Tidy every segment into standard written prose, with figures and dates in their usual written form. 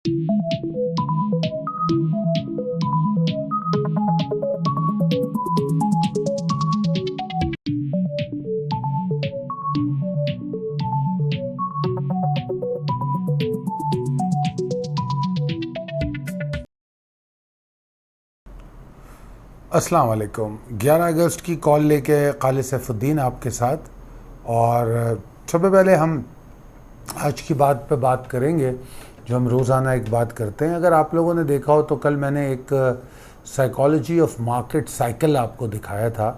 अस्सलाम वालेकुम। 11 अगस्त की कॉल लेके खालिद सैफुद्दीन आपके साथ। और सबसे पहले हम आज की बात पे बात करेंगे जो हम रोज़ाना एक बात करते हैं। अगर आप लोगों ने देखा हो तो कल मैंने एक साइकोलॉजी ऑफ मार्केट साइकिल आपको दिखाया था,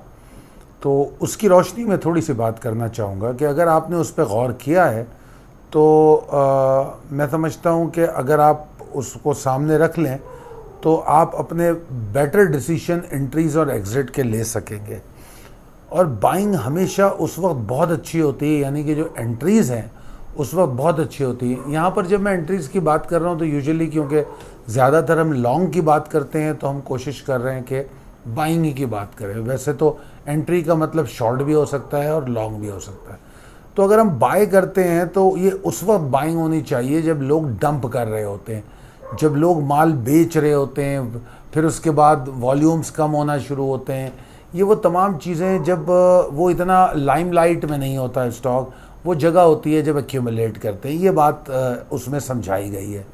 तो उसकी रोशनी में थोड़ी सी बात करना चाहूँगा कि अगर आपने उस पर गौर किया है तो मैं समझता हूँ कि अगर आप उसको सामने रख लें तो आप अपने बेटर डिसीजन एंट्रीज़ और एग्ज़िट के ले सकेंगे। और बाइंग हमेशा उस वक्त बहुत अच्छी होती है, यानी कि जो एंट्रीज़ हैं उस वक्त बहुत अच्छी होती है। यहाँ पर जब मैं एंट्रीज़ की बात कर रहा हूँ तो यूजुअली क्योंकि ज़्यादातर हम लॉन्ग की बात करते हैं तो हम कोशिश कर रहे हैं कि बाइंग की बात करें। वैसे तो एंट्री का मतलब शॉर्ट भी हो सकता है और लॉन्ग भी हो सकता है। तो अगर हम बाय करते हैं तो ये उस वक्त बाइंग होनी चाहिए जब लोग डंप कर रहे होते हैं, जब लोग माल बेच रहे होते हैं, फिर उसके बाद वॉल्यूम्स कम होना शुरू होते हैं। ये वो तमाम चीज़ें जब वो इतना लाइमलाइट में नहीं होता है स्टॉक, वो जगह होती है जब एक्यूमुलेट करते हैं। ये बात उसमें समझाई गई है।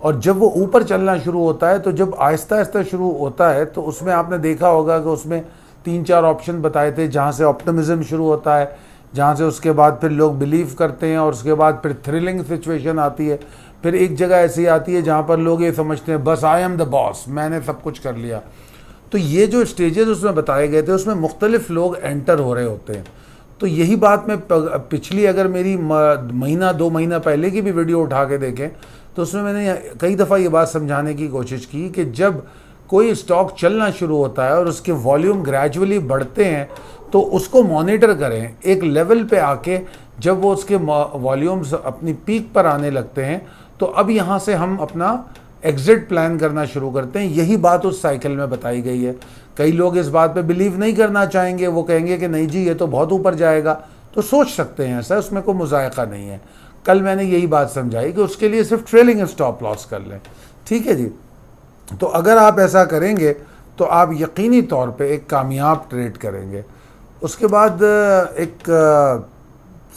और जब वो ऊपर चलना शुरू होता है तो जब आहिस्ता आहिस्ता शुरू होता है तो उसमें आपने देखा होगा कि उसमें 3-4 ऑप्शन बताए थे, जहाँ से ऑप्टिमिज्म शुरू होता है, जहाँ से उसके बाद फिर लोग बिलीव करते हैं और उसके बाद फिर थ्रिलिंग सिचुएशन आती है। फिर एक जगह ऐसी आती है जहाँ पर लोग ये समझते हैं बस आई एम द बॉस, मैंने सब कुछ कर लिया। तो ये जो स्टेजेस उसमें बताए गए थे उसमें मुख्तलिफ लोग एंटर हो रहे होते हैं। तो यही बात मैं पिछली अगर मेरी महीना 2 महीना पहले की भी वीडियो उठा के देखें तो उसमें मैंने कई दफ़ा ये बात समझाने की कोशिश की कि जब कोई स्टॉक चलना शुरू होता है और उसके वॉल्यूम ग्रेजुअली बढ़ते हैं तो उसको मॉनिटर करें। एक लेवल पे आके जब वो उसके वॉल्यूम्स अपनी पीक पर आने लगते हैं तो अब यहाँ से हम अपना एग्जिट प्लान करना शुरू करते हैं। यही बात उस साइकिल में बताई गई है। कई लोग इस बात पे बिलीव नहीं करना चाहेंगे, वो कहेंगे कि नहीं जी ये तो बहुत ऊपर जाएगा, तो सोच सकते हैं ऐसा, उसमें कोई मुज़ायक़ा नहीं है। कल मैंने यही बात समझाई कि उसके लिए सिर्फ ट्रेलिंग स्टॉप लॉस कर लें, ठीक है जी। तो अगर आप ऐसा करेंगे तो आप यकीनी तौर पर एक कामयाब ट्रेड करेंगे। उसके बाद एक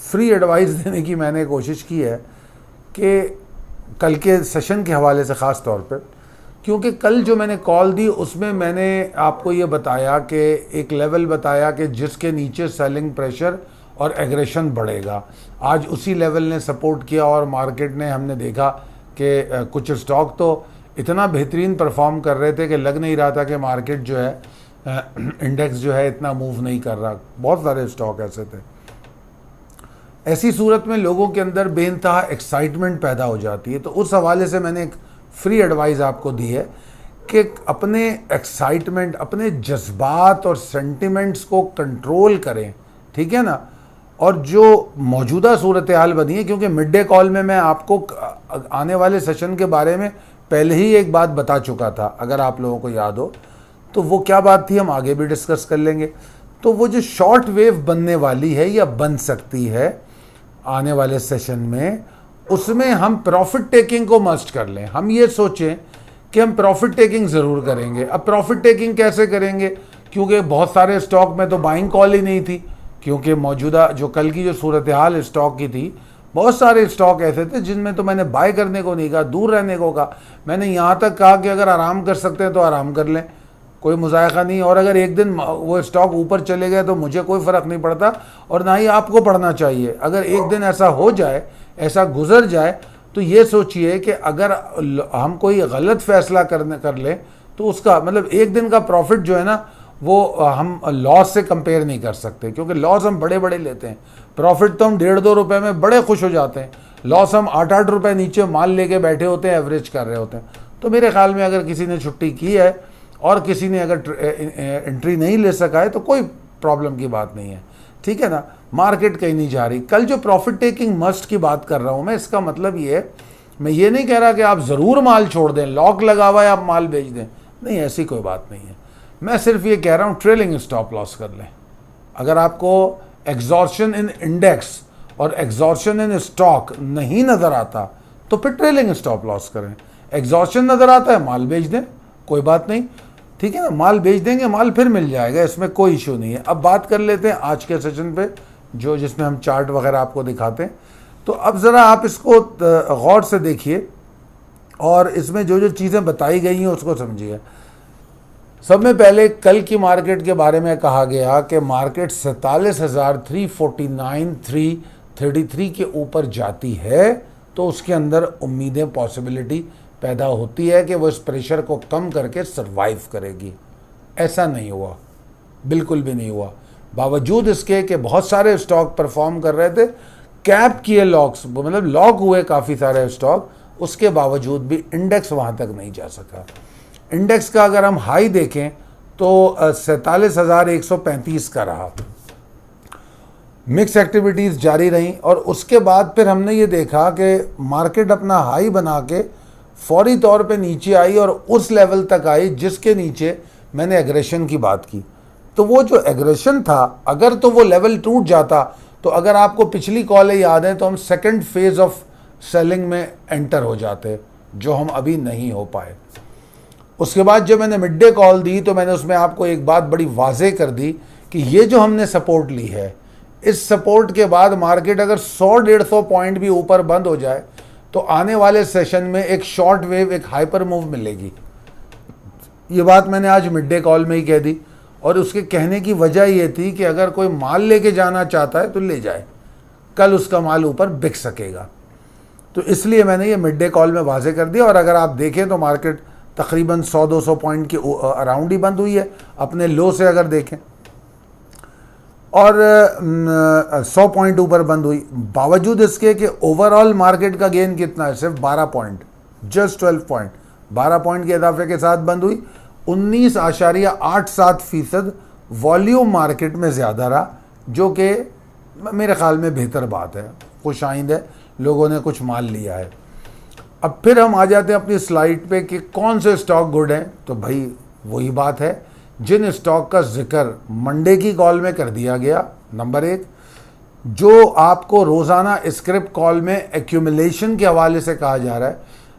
फ्री एडवाइस देने की मैंने कोशिश की है कि कल के सेशन के हवाले से ख़ास तौर पर, क्योंकि कल जो मैंने कॉल दी उसमें मैंने आपको ये बताया कि एक लेवल बताया कि जिसके नीचे सेलिंग प्रेशर और एग्रेशन बढ़ेगा। आज उसी लेवल ने सपोर्ट किया और मार्केट ने, हमने देखा कि कुछ स्टॉक तो इतना बेहतरीन परफॉर्म कर रहे थे कि लग नहीं रहा था कि मार्केट जो है इंडेक्स जो है इतना मूव नहीं कर रहा। बहुत सारे स्टॉक ऐसे थे। ऐसी सूरत में लोगों के अंदर बेइंतहा एक्साइटमेंट पैदा हो जाती है। तो उस हवाले से मैंने एक फ्री एडवाइस आपको दी है कि अपने एक्साइटमेंट, अपने जज्बात और सेंटिमेंट्स को कंट्रोल करें, ठीक है ना। और जो मौजूदा सूरत हाल बनी है, क्योंकि मिड डे कॉल में मैं आपको आने वाले सेशन के बारे में पहले ही एक बात बता चुका था, अगर आप लोगों को याद हो तो वो क्या बात थी हम आगे भी डिस्कस कर लेंगे। तो वो जो शॉर्ट वेव बनने वाली है या बन सकती है आने वाले सेशन में, उसमें हम प्रॉफिट टेकिंग को मस्ट कर लें। हम ये सोचें कि हम प्रॉफिट टेकिंग ज़रूर करेंगे। अब प्रॉफिट टेकिंग कैसे करेंगे, क्योंकि बहुत सारे स्टॉक में तो बाइंग कॉल ही नहीं थी, क्योंकि मौजूदा जो कल की जो सूरत हाल स्टॉक की थी, बहुत सारे स्टॉक ऐसे थे जिनमें तो मैंने बाय करने को नहीं कहा, दूर रहने को कहा। मैंने यहाँ तक कहा कि अगर आराम कर सकते हैं तो आराम कर लें, कोई मुज़ायक़ा नहीं। और अगर एक दिन वो स्टॉक ऊपर चले गए तो मुझे कोई फ़र्क नहीं पड़ता और ना ही आपको पढ़ना चाहिए। अगर एक दिन ऐसा हो जाए, ऐसा गुजर जाए, तो ये सोचिए कि अगर हम कोई गलत फ़ैसला कर लें तो उसका मतलब एक दिन का प्रॉफिट जो है ना वो हम लॉस से कंपेयर नहीं कर सकते, क्योंकि लॉस हम बड़े बड़े लेते हैं, प्रॉफिट तो हम 1.5-2 रुपये में बड़े खुश हो जाते हैं। लॉस हम 8-8 रुपये नीचे माल लेके बैठे होते हैं, एवरेज कर रहे होते हैं। तो मेरे ख्याल में अगर किसी ने छुट्टी की है और किसी ने अगर एंट्री नहीं ले सका है तो कोई प्रॉब्लम की बात नहीं है, ठीक है ना। मार्केट कहीं नहीं जा रही। कल जो प्रॉफिट टेकिंग मस्ट की बात कर रहा हूँ मैं, इसका मतलब ये है, मैं ये नहीं कह रहा कि आप ज़रूर माल छोड़ दें, लॉक लगा हुआ है आप माल बेच दें, नहीं, ऐसी कोई बात नहीं है। मैं सिर्फ ये कह रहा हूँ ट्रेलिंग स्टॉप लॉस कर लें। अगर आपको एग्जॉर्शन इन इंडेक्स और एग्जॉर्शन इन स्टॉक नहीं नज़र आता तो फिर ट्रेलिंग स्टॉप लॉस करें। एग्जॉस्शन नज़र आता है, माल बेच दें, कोई बात नहीं, ठीक है ना, माल बेच देंगे, माल फिर मिल जाएगा, इसमें कोई इशू नहीं है। अब बात कर लेते हैं आज के सेशन पे, जो जिसमें हम चार्ट वगैरह आपको दिखाते हैं। तो अब ज़रा आप इसको गौर से देखिए और इसमें जो जो चीज़ें बताई गई हैं उसको समझिए। सब में पहले कल की मार्केट के बारे में कहा गया कि मार्केट 47,349,333 के ऊपर जाती है तो उसके अंदर उम्मीदें, पॉसिबिलिटी पैदा होती है कि वो इस प्रेशर को कम करके सरवाइव करेगी। ऐसा नहीं हुआ, बिल्कुल भी नहीं हुआ। बावजूद इसके कि बहुत सारे स्टॉक परफॉर्म कर रहे थे, कैप किए लॉक्स, मतलब लॉक हुए काफ़ी सारे स्टॉक, उसके बावजूद भी इंडेक्स वहाँ तक नहीं जा सका। इंडेक्स का अगर हम हाई देखें तो 47,135 का रहा। मिक्स एक्टिविटीज़ जारी रहीं और उसके बाद फिर हमने ये देखा कि मार्केट अपना हाई बना के फौरी तौर पे नीचे आई और उस लेवल तक आई जिसके नीचे मैंने एग्रेशन की बात की। तो वो जो एग्रेशन था, अगर तो वो लेवल टूट जाता, तो अगर आपको पिछली कॉलें याद हैं तो हम सेकंड फेज ऑफ सेलिंग में एंटर हो जाते, जो हम अभी नहीं हो पाए। उसके बाद जब मैंने मिड डे कॉल दी तो मैंने उसमें आपको एक बात बड़ी वाजे कर दी कि ये जो हमने सपोर्ट ली है, इस सपोर्ट के बाद मार्केट अगर 100-150 पॉइंट भी ऊपर बंद हो जाए तो आने वाले सेशन में एक शॉर्ट वेव, एक हाइपर मूव मिलेगी। ये बात मैंने आज मिड डे कॉल में ही कह दी और उसके कहने की वजह ये थी कि अगर कोई माल लेके जाना चाहता है तो ले जाए, कल उसका माल ऊपर बिक सकेगा। तो इसलिए मैंने ये मिड डे कॉल में वाजे कर दिया। और अगर आप देखें तो मार्केट तकरीबन 100-200 पॉइंट के अराउंड ही बंद हुई है अपने लो से अगर देखें, और 100 पॉइंट ऊपर बंद हुई। बावजूद इसके कि ओवरऑल मार्केट का गेन कितना है, सिर्फ 12 पॉइंट, जस्ट 12 पॉइंट, 12 पॉइंट के इजाफे के साथ बंद हुई। 19.87% वॉल्यूम मार्केट में ज़्यादा रहा, जो कि मेरे ख्याल में बेहतर बात है, खुशाइंद है, लोगों ने कुछ माल लिया है। अब फिर हम आ जाते हैं अपनी स्लाइड पे कि कौन से स्टॉक गुड हैं। तो भाई वही बात है जिन स्टॉक का जिक्र मंडे की कॉल में कर दिया गया। नंबर 1, जो आपको रोज़ाना स्क्रिप्ट कॉल में एक्यूमुलेशन के हवाले से कहा जा रहा है।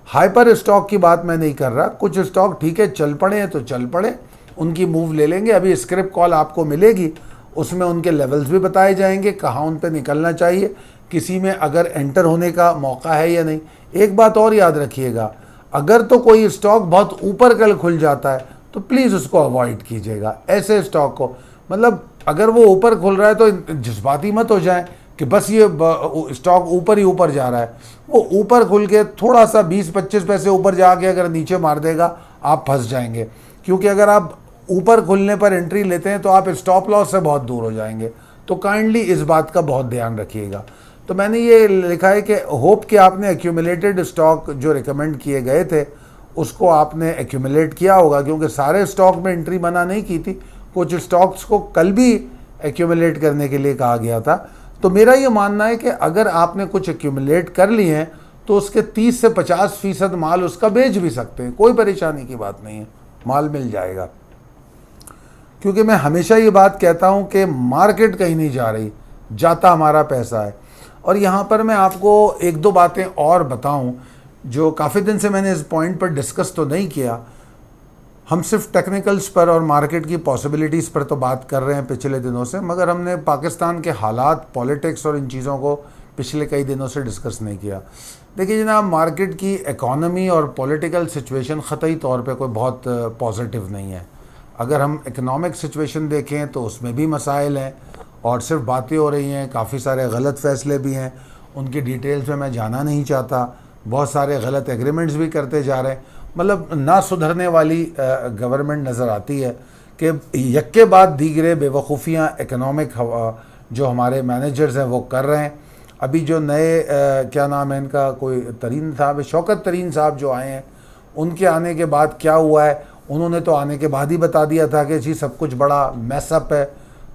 हाइपर स्टॉक की बात मैं नहीं कर रहा, कुछ स्टॉक ठीक है चल पड़े हैं तो चल पड़े, उनकी मूव ले लेंगे। अभी स्क्रिप्ट कॉल आपको मिलेगी, उसमें उनके लेवल्स भी बताए जाएंगे, कहाँ उन पे निकलना चाहिए, किसी में अगर एंटर होने का मौका है या नहीं। एक बात और याद रखिएगा, अगर तो कोई स्टॉक बहुत ऊपर कल खुल जाता है तो प्लीज़ उसको अवॉइड कीजिएगा। ऐसे स्टॉक को, मतलब अगर वो ऊपर खुल रहा है तो जज्बाती मत हो जाए कि बस ये स्टॉक ऊपर ही ऊपर जा रहा है। वो ऊपर खुल के थोड़ा सा 20-25 पैसे ऊपर जाके अगर नीचे मार देगा, आप फंस जाएंगे। क्योंकि अगर आप ऊपर खुलने पर एंट्री लेते हैं तो आप स्टॉप लॉस से बहुत दूर हो जाएंगे। तो काइंडली इस बात का बहुत ध्यान रखिएगा। तो मैंने ये लिखा है कि होप कि आपने एक्यूमुलेटेड स्टॉक जो रिकमेंड किए गए थे उसको आपने एक्यूमुलेट किया होगा, क्योंकि सारे स्टॉक में एंट्री मना नहीं की थी, कुछ स्टॉक्स को कल भी एक्यूमुलेट करने के लिए कहा गया था। तो मेरा ये मानना है कि अगर आपने कुछ एक्यूमुलेट कर लिए हैं तो उसके 30 से 50% माल उसका बेच भी सकते हैं, कोई परेशानी की बात नहीं है, माल मिल जाएगा। क्योंकि मैं हमेशा ये बात कहता हूँ कि मार्केट कहीं नहीं जा रही, जाता हमारा पैसा है। और यहाँ पर मैं आपको एक दो बातें और बताऊँ जो काफ़ी दिन से मैंने इस पॉइंट पर डिस्कस तो नहीं किया। हम सिर्फ टेक्निकल्स पर और मार्केट की पॉसिबिलिटीज़ पर तो बात कर रहे हैं पिछले दिनों से, मगर हमने पाकिस्तान के हालात, पॉलिटिक्स और इन चीज़ों को पिछले कई दिनों से डिस्कस नहीं किया। देखिए जनाब, मार्केट की इकॉनमी और पॉलिटिकल सिचुएशन ख़तई तौर पे कोई बहुत पॉजिटिव नहीं है। अगर हम इकनॉमिक सिचुएशन देखें तो उसमें भी मसाइल हैं और सिर्फ बातें हो रही हैं, काफ़ी सारे गलत फ़ैसले भी हैं, उनकी डिटेल्स में मैं जाना नहीं चाहता। बहुत सारे गलत एग्रीमेंट्स भी करते जा रहे हैं, मतलब ना सुधरने वाली गवर्नमेंट नज़र आती है कि यक्के बाद दीगरे बेवकूफ़ियाँ इकनॉमिक जो हमारे मैनेजर्स हैं वो कर रहे हैं। अभी जो नए क्या नाम है इनका, कोई तरीन साहब, शौकत तरीन साहब जो आए हैं, उनके आने के बाद क्या हुआ है, उन्होंने तो आने के बाद ही बता दिया था कि जी सब कुछ बड़ा मैसअप है,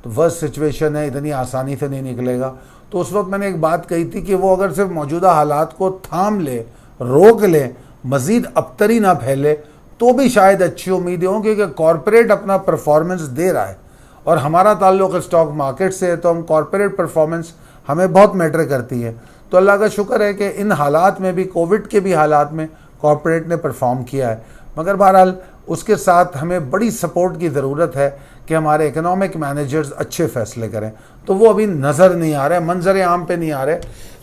तो वर्स्ट सिचुएशन है, इतनी आसानी से नहीं निकलेगा। तो उस वक्त मैंने एक बात कही थी कि वो अगर सिर्फ मौजूदा हालात को थाम ले, रोक ले, मज़ीद अबतरी ना फैले, तो भी शायद अच्छी उम्मीदें हों, क्योंकि कॉरपोरेट अपना परफॉर्मेंस दे रहा है और हमारा ताल्लुक़ स्टॉक मार्केट से है, तो हम कॉरपोरेट परफॉर्मेंस हमें बहुत मैटर करती है। तो अल्लाह का शुक्र है कि इन हालात में भी, कोविड के भी हालात में कॉरपोरेट ने परफॉर्म किया है। मगर बहरहाल उसके साथ हमें बड़ी सपोर्ट की ज़रूरत है कि हमारे इकोनॉमिक मैनेजर्स अच्छे फ़ैसले करें। तो वो अभी नज़र नहीं आ रहा है, मंजर आम पे नहीं आ रहे,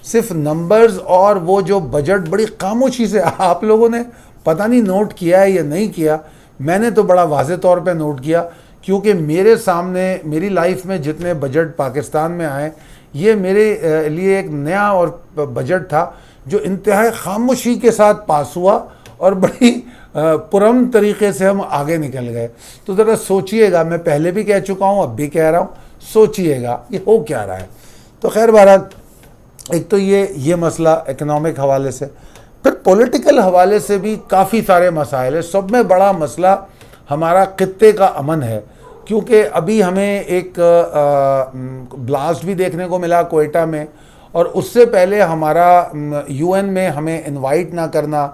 सिर्फ नंबर्स और वो जो बजट बड़ी खामोशी से आप लोगों ने पता नहीं नोट किया है या नहीं किया, मैंने तो बड़ा वाज़े तौर पे नोट किया, क्योंकि मेरे सामने मेरी लाइफ में जितने बजट पाकिस्तान में आए, ये मेरे लिए एक नया और बजट था जो इंतहाई खामोशी के साथ पास हुआ और बड़ी पुरम तरीके से हम आगे निकल गए। तो ज़रा सोचिएगा, मैं पहले भी कह चुका हूँ, अब भी कह रहा हूँ, सोचिएगा ये हो क्या रहा है। तो खैर बहरहाल एक तो ये मसला इकोनॉमिक हवाले से, फिर पॉलिटिकल हवाले से भी काफ़ी सारे मसाइल है। सब में बड़ा मसला हमारा खित्ते का अमन है, क्योंकि अभी हमें एक ब्लास्ट भी देखने को मिला कोयटा में, और उससे पहले हमारा यूएन में हमें इनवाइट ना करना,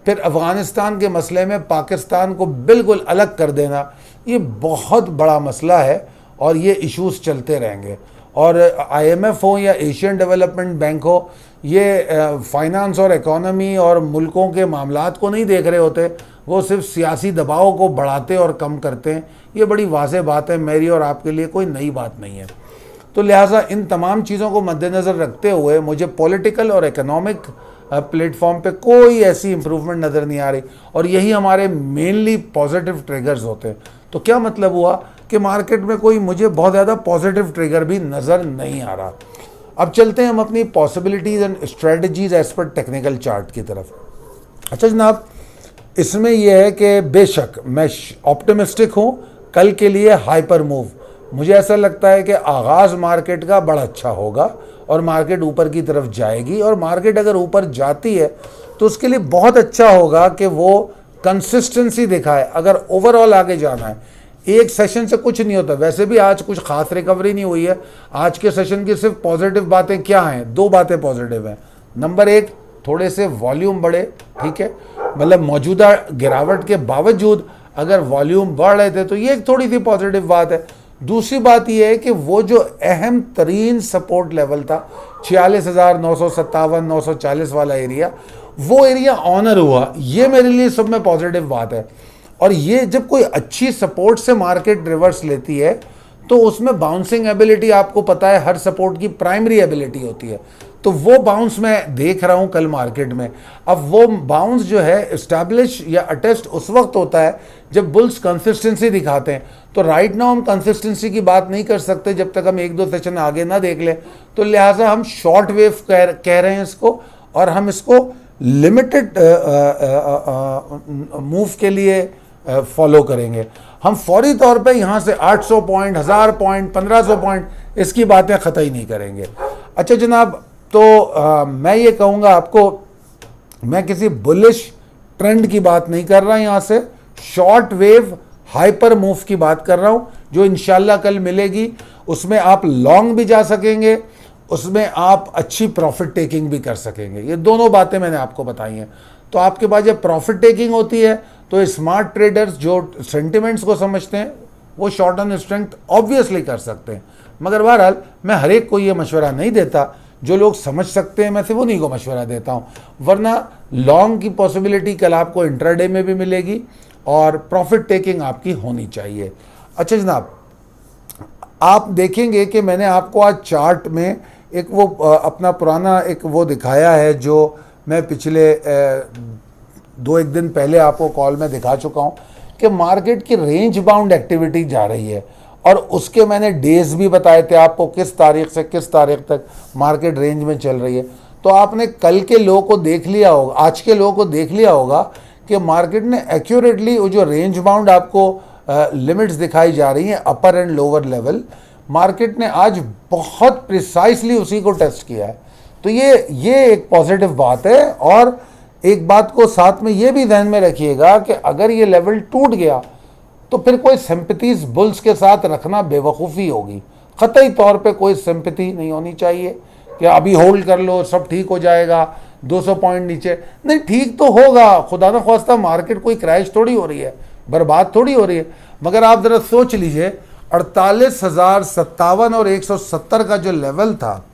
फिर अफ़गानिस्तान के मसले में पाकिस्तान को बिल्कुल अलग कर देना, ये बहुत बड़ा मसला है और ये इश्यूज़ चलते रहेंगे। और IMF हो या एशियन डेवलपमेंट बैंक हो, ये फाइनेंस और इकोनॉमी और मुल्कों के मामलात को नहीं देख रहे होते, वो सिर्फ सियासी दबाव को बढ़ाते और कम करते हैं। ये बड़ी वाज़ेह बात है, मेरी और आपके लिए कोई नई बात नहीं है। तो लिहाजा इन तमाम चीज़ों को मद्देनज़र रखते हुए मुझे पॉलिटिकल और इकोनॉमिक प्लेटफॉर्म पे कोई ऐसी इम्प्रूवमेंट नज़र नहीं आ रही, और यही हमारे मेनली पॉजिटिव ट्रिगर्स होते हैं। तो क्या मतलब हुआ कि मार्केट में कोई मुझे बहुत ज़्यादा पॉजिटिव ट्रिगर भी नज़र नहीं आ रहा। अब चलते हैं हम अपनी possibilities and strategies as per technical chart की तरफ। अच्छा जनाब, इसमें यह है कि बेशक मैं ऑप्टिमिस्टिक हूँ कल के लिए हाइपर मूव। मुझे ऐसा लगता है कि आगाज़ मार्केट का बड़ा अच्छा होगा और मार्केट ऊपर की तरफ जाएगी, और मार्केट अगर ऊपर जाती है तो उसके लिए बहुत अच्छा होगा कि वो कंसिस्टेंसी दिखाए। अगर ओवरऑल आगे जाना है, एक सेशन से कुछ नहीं होता। वैसे भी आज कुछ खास रिकवरी नहीं हुई है। आज के सेशन की सिर्फ पॉजिटिव बातें क्या हैं? दो बातें पॉजिटिव हैं। नंबर एक, थोड़े से वॉल्यूम बढ़े, ठीक है, मतलब मौजूदा गिरावट के बावजूद अगर वॉल्यूम बढ़ रहे थे तो ये एक थोड़ी सी पॉजिटिव बात है। दूसरी बात यह है कि वो जो अहम तरीन सपोर्ट लेवल था 46,957 940 वाला एरिया, वो एरिया ऑनर हुआ। ये मेरे लिए सब में पॉजिटिव बात है। और ये जब कोई अच्छी सपोर्ट से मार्केट रिवर्स लेती है तो उसमें बाउंसिंग एबिलिटी, आपको पता है हर सपोर्ट की प्राइमरी एबिलिटी होती है, तो वो बाउंस मैं देख रहा हूँ कल मार्केट में। अब वो बाउंस जो है इस्टेब्लिश या अटेस्ट उस वक्त होता है जब बुल्स कंसिस्टेंसी दिखाते हैं। तो राइट नाउ हम कंसिस्टेंसी की बात नहीं कर सकते जब तक हम एक दो सेशन आगे ना देख लें। तो लिहाजा हम शॉर्ट वेव कह रहे हैं इसको, और हम इसको लिमिटेड मूव के लिए फॉलो करेंगे। हम फौरी तौर पे यहाँ से 800 पॉइंट, 1000 पॉइंट, 1500 पॉइंट, इसकी बातें कतई नहीं करेंगे। अच्छा जनाब, तो मैं ये कहूँगा आपको, मैं किसी बुलिश ट्रेंड की बात नहीं कर रहा, यहाँ से शॉर्ट वेव हाइपर मूव की बात कर रहा हूँ जो इंशाल्लाह कल मिलेगी। उसमें आप लॉन्ग भी जा सकेंगे, उसमें आप अच्छी प्रॉफिट टेकिंग भी कर सकेंगे। ये दोनों बातें मैंने आपको बताई हैं। तो आपके पास जब प्रॉफिट टेकिंग होती है तो स्मार्ट ट्रेडर्स जो सेंटिमेंट्स को समझते हैं वो शॉर्ट टर्म स्ट्रेंथ ऑब्वियसली कर सकते हैं। मगर बहरहाल मैं हर एक को ये मशवरा नहीं देता, जो लोग समझ सकते हैं मैं सिर्फ उन्हीं को मशवरा देता हूँ। वरना लॉन्ग की पॉसिबिलिटी कल आपको इंट्राडे में भी मिलेगी और प्रॉफिट टेकिंग आपकी होनी चाहिए। अच्छा जनाब, आप देखेंगे कि मैंने आपको आज चार्ट में एक वो अपना पुराना एक वो दिखाया है जो मैं पिछले 2-1 दिन पहले आपको कॉल में दिखा चुका हूँ कि मार्केट की रेंज बाउंड एक्टिविटी जा रही है, और उसके मैंने डेज भी बताए थे आपको किस तारीख से किस तारीख तक मार्केट रेंज में चल रही है। तो आपने कल के लो को देख लिया होगा, आज के लो को देख लिया होगा कि मार्केट ने एक्यूरेटली वो जो रेंज बाउंड आपको लिमिट्स दिखाई जा रही हैं अपर एंड लोअर लेवल, मार्केट ने आज बहुत प्रिसाइसली उसी को टेस्ट किया है। तो ये एक पॉजिटिव बात है। और एक बात को साथ में ये भी ध्यान में रखिएगा कि अगर ये लेवल टूट गया तो फिर कोई सिंपैथीज बुल्स के साथ रखना बेवकूफ़ी होगी। क़तई तौर पे कोई सिंपैथी नहीं होनी चाहिए कि अभी होल्ड कर लो सब ठीक हो जाएगा, 200 पॉइंट नीचे नहीं, ठीक तो होगा, खुदा न ख्वास्ता मार्केट कोई क्रैश थोड़ी हो रही है, बर्बाद थोड़ी हो रही है। मगर आप ज़रा सोच लीजिए 48,057 और 170 का जो लेवल था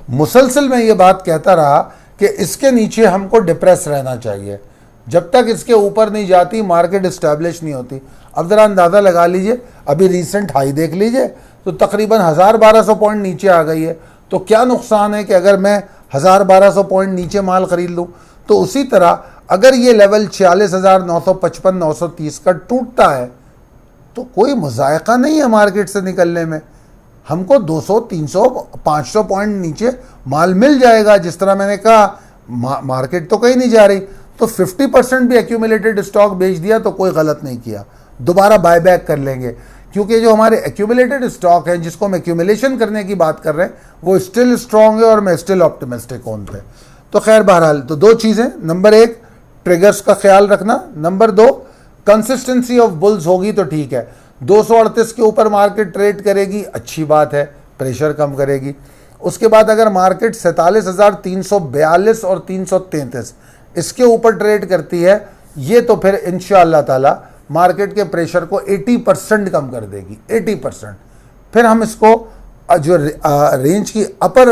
मुसलसल मैं ये बात कहता रहा कि इसके नीचे हमको डिप्रेस रहना चाहिए, जब तक इसके ऊपर नहीं जाती मार्केट इस्टेब्लिश नहीं होती। अब ज़रा अंदाज़ा लगा लीजिए, अभी रीसेंट हाई देख लीजिए तो तकरीबन 1000-1200 पॉइंट नीचे आ गई है। तो क्या नुकसान है कि अगर मैं 1000-1200 पॉइंट नीचे माल ख़रीद लूँ। तो उसी तरह अगर ये लेवल 46,955-930 का टूटता है तो कोई मुज़ायक़ा नहीं है मार्केट से निकलने में, हमको 200, 300, 500 पॉइंट नीचे माल मिल जाएगा। जिस तरह मैंने कहा मार्केट तो कहीं नहीं जा रही, तो 50% भी एक्यूमुलेटेड स्टॉक बेच दिया तो कोई गलत नहीं किया, दोबारा बायबैक कर लेंगे, क्योंकि जो हमारे एक्यूमुलेटेड स्टॉक हैं जिसको हम एक्यूमुलेशन करने की बात कर रहे हैं वो स्टिल स्ट्रॉन्ग है और मैं स्टिल ऑप्टिमिस्टिक हूं उन पे। तो खैर बहरहाल तो दो चीज़ें, नंबर एक ट्रिगर्स का ख्याल रखना, नंबर दो कंसिस्टेंसी ऑफ बुल्स होगी तो ठीक है। 238 के ऊपर मार्केट ट्रेड करेगी, अच्छी बात है, प्रेशर कम करेगी। उसके बाद अगर मार्केट 47,342 और 333 इसके ऊपर ट्रेड करती है, ये तो फिर इंशाअल्लाह ताला मार्केट के प्रेशर को 80% कम कर देगी, 80%। फिर हम इसको जो रेंज की अपर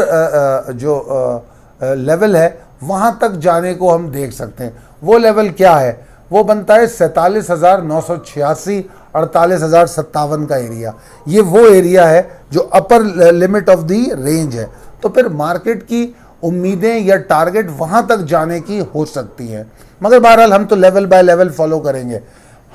लेवल है वहाँ तक जाने को हम देख सकते हैं। वो लेवल क्या है? वो बनता है 47,986, 48,057 का एरिया। ये वो एरिया है जो upper limit of the range है। तो फिर मार्केट की उम्मीदें या टारगेट वहाँ तक जाने की हो सकती हैं, मगर बहरहाल हम तो लेवल बाय लेवल फॉलो करेंगे।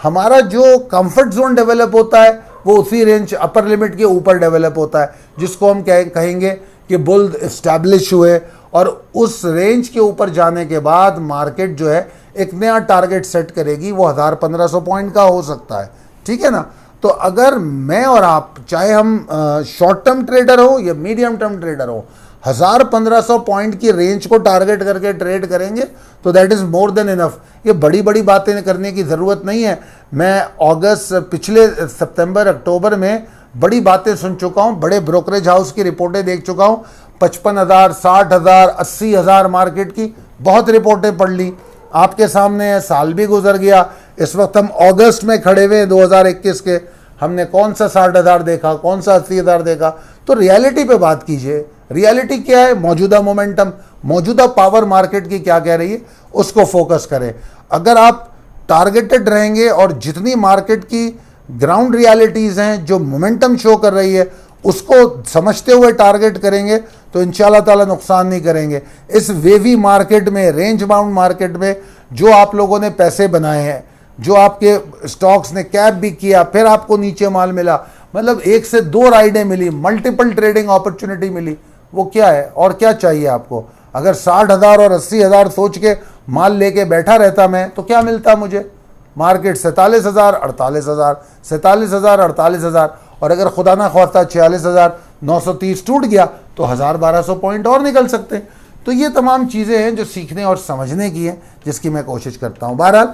हमारा जो कंफर्ट जोन डेवलप होता है वो उसी रेंज अपर लिमिट के ऊपर डेवलप होता है, जिसको हम कहेंगे कि बुल इस्टेब्लिश हुए, और उस रेंज के ऊपर जाने के बाद मार्केट जो है एक नया टारगेट सेट करेगी, वो 1000-1500 पॉइंट का हो सकता है, ठीक है ना। तो अगर मैं और आप, चाहे हम शॉर्ट टर्म ट्रेडर हो या मीडियम टर्म ट्रेडर हो, 1000-1500 पॉइंट की रेंज को टारगेट करके ट्रेड करेंगे तो that is more than enough. ये बड़ी बड़ी बातें करने की ज़रूरत नहीं है। मैं अगस्त, पिछले सितंबर अक्टूबर में बड़ी बातें सुन चुका हूँ, बड़े ब्रोकरेज हाउस की रिपोर्टें देख चुका हूँ, 55,000, 60,000, 80,000 मार्केट की बहुत रिपोर्टें पढ़ ली। आपके सामने है, साल भी गुजर गया, इस वक्त हम अगस्त में खड़े हुए 2021 के, हमने कौन सा 60,000 देखा, कौन सा 80,000 देखा। तो रियलिटी पे बात कीजिए, रियलिटी क्या है, मौजूदा मोमेंटम, मौजूदा पावर मार्केट की क्या कह रही है, उसको फोकस करें। अगर आप टारगेटेड रहेंगे और जितनी मार्केट की ग्राउंड रियलिटीज़ हैं जो मोमेंटम शो कर रही है उसको समझते हुए टारगेट करेंगे तो इंशाल्लाह ताला नुकसान नहीं करेंगे। इस वेवी मार्केट में, रेंज बाउंड मार्केट में जो आप लोगों ने पैसे बनाए हैं, जो आपके स्टॉक्स ने कैप भी किया, फिर आपको नीचे माल मिला, मतलब एक से दो राइडें मिली, मल्टीपल ट्रेडिंग अपॉर्चुनिटी मिली, वो क्या है और क्या चाहिए आपको। अगर 60,000 और 80,000 सोच के माल लेके बैठा रहता मैं तो क्या मिलता मुझे, मार्केट 47,000, 48,000, 47,000, 48,000, और अगर खुदा ना ख्वास्ता 46,930 टूट गया तो 1000-1200 पॉइंट और निकल सकते हैं। तो ये तमाम चीज़ें हैं जो सीखने और समझने की हैं, जिसकी मैं कोशिश करता हूँ। बहरहाल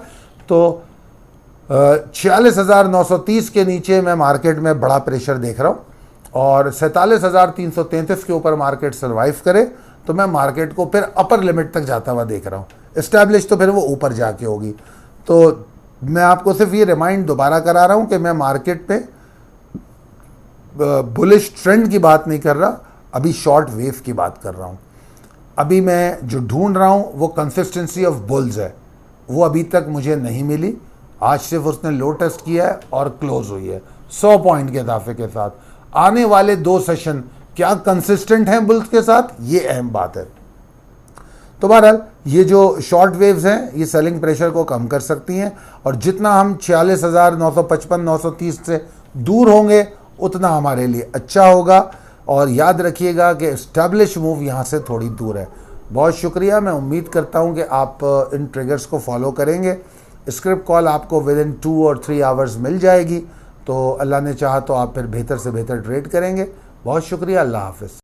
तो 46,930 के नीचे मैं मार्केट में बड़ा प्रेशर देख रहा हूँ, और 47,333 के ऊपर मार्केट सर्वाइव करे तो मैं मार्केट को फिर अपर लिमिट तक जाता हुआ देख रहा हूँ। इस्टेब्लिश तो फिर वो ऊपर जाके होगी। तो मैं आपको सिर्फ ये रिमाइंड दोबारा करा रहा हूँ कि मैं मार्केट पे बुलिश ट्रेंड की बात नहीं कर रहा, अभी शॉर्ट वेव की बात कर रहा हूँ। अभी मैं जो ढूंढ रहा हूँ वो कंसिस्टेंसी ऑफ बुल्स है, वो अभी तक मुझे नहीं मिली। आज सिर्फ उसने लो टेस्ट किया है और क्लोज हुई है 100 पॉइंट के इजाफे के साथ। आने वाले 2 सेशन क्या कंसिस्टेंट हैं बुल्स के साथ, ये अहम बात है। तो बहरहाल ये जो शॉर्ट वेव्स हैं ये सेलिंग प्रेशर को कम कर सकती हैं, और जितना हम 46,955, 930 से दूर होंगे उतना हमारे लिए अच्छा होगा। और याद रखिएगा कि एस्टैब्लिश मूव यहाँ से थोड़ी दूर है। बहुत शुक्रिया, मैं उम्मीद करता हूँ कि आप इन ट्रिगर्स को फॉलो करेंगे। स्क्रिप्ट कॉल आपको विद इन 2 और 3 आवर्स मिल जाएगी, तो अल्लाह ने चाहा तो आप फिर बेहतर से बेहतर ट्रेड करेंगे। बहुत शुक्रिया, अल्लाह हाफ़िज़।